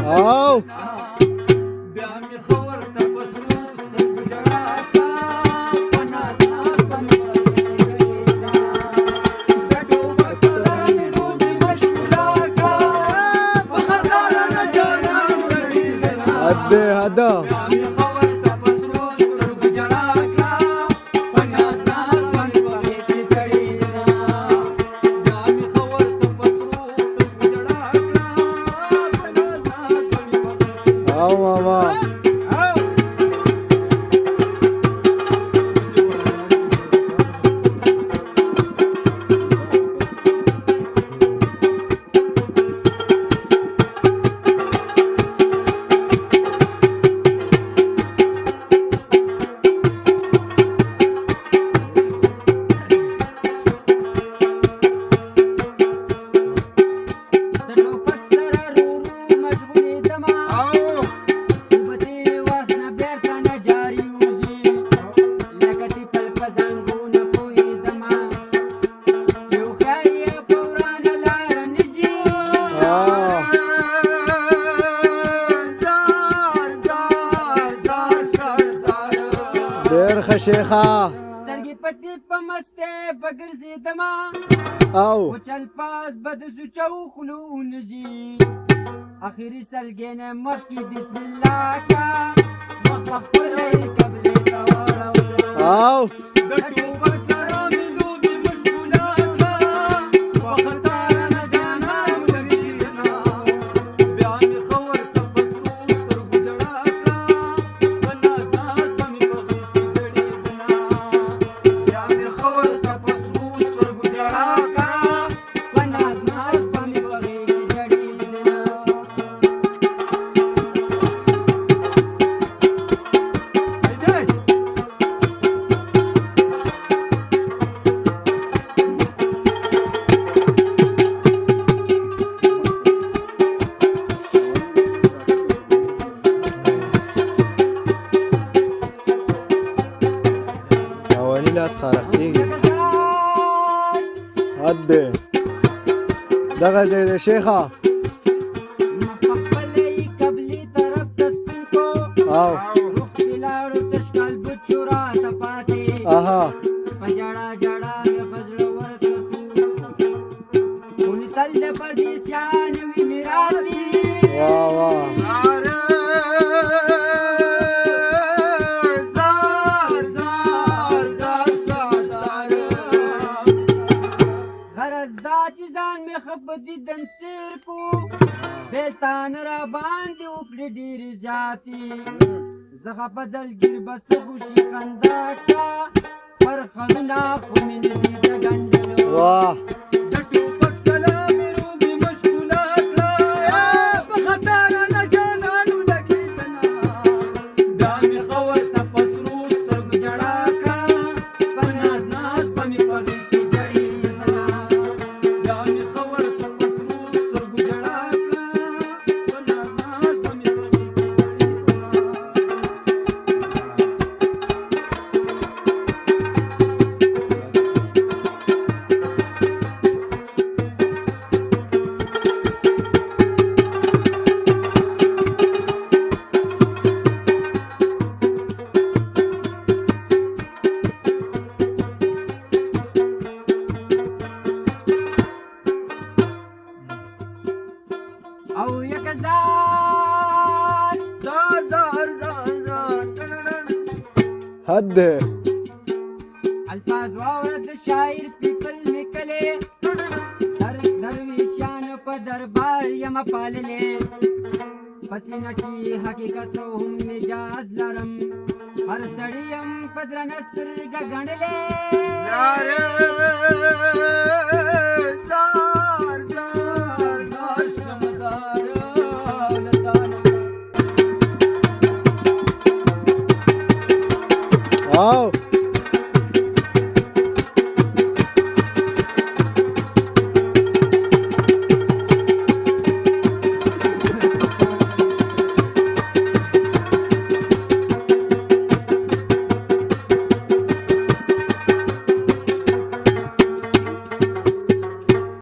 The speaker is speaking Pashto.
او بیا می خور ته پسروس ته جړا کا پناس ناس پم بیٹو بکسر می رو دی مشغولا کا بخطار نه جانا مدینا هده هده می خور ته پسروس ته جړا کا پناس ناس پم پغیت جړینا بیا می خور ته پسروس ته جړا کا پناس ناس پم پغیت او ماما ډېر ښه شیخه سترګې پټې په مسته بګرځېدما او وچل پاس بد سوچو خلو نزي اخري سلګې نه مخکې بسم الله کا مخ خپلې قبلې ته واړه او د ټوبک سره مې لوبې مشغوله کړه وختار نه جانان لګېنا بیا مې خور ته په سرو سترګو جړا کړه په ناز ناز به مې په غېږ کې جړېدنا بیا مې خور ته په سرو سترګو جړا کړه په ناز ناز به مې په غېږ کې جړېدنا اولي لاس خارختېږي هده دغه ځای دی شیخه مخفلې قبلي طرف ته ستون کو او روح بلاړو تشکال بچو راته پاتې اها په جړا جړا مې فزړه ورته سو ونیتل د پردیسیان وي مې راتې واه واه غرض دا چې ځان مې ښه په دیدن سیر کو بېلتان را باندې وکړې ډېرې زیاتې زه په دلګیر به څه خوشي خندا کا پر خلونه خو مې نه دي د ګنډلو واه د ټوپک سلامې روبې مشغوله کړه په خطر نه جانانو لګېدنه بیا مې خور ته په سرو سترګو جړا کړه په ناز ناز به مې په غېږ کې جړېدنه بیا مې خور ته په سرو سترګو جړا کړه په ناز ناز به مې په غېږ کې او یک زار زار زار زار زار هده الفاظ واورد شاعر پیپل میکلے درویشان په دربار یم پاللې پسینه کی حقیقت هم مجاز لرم هر سړی یم په درنه سترګه ګڼلې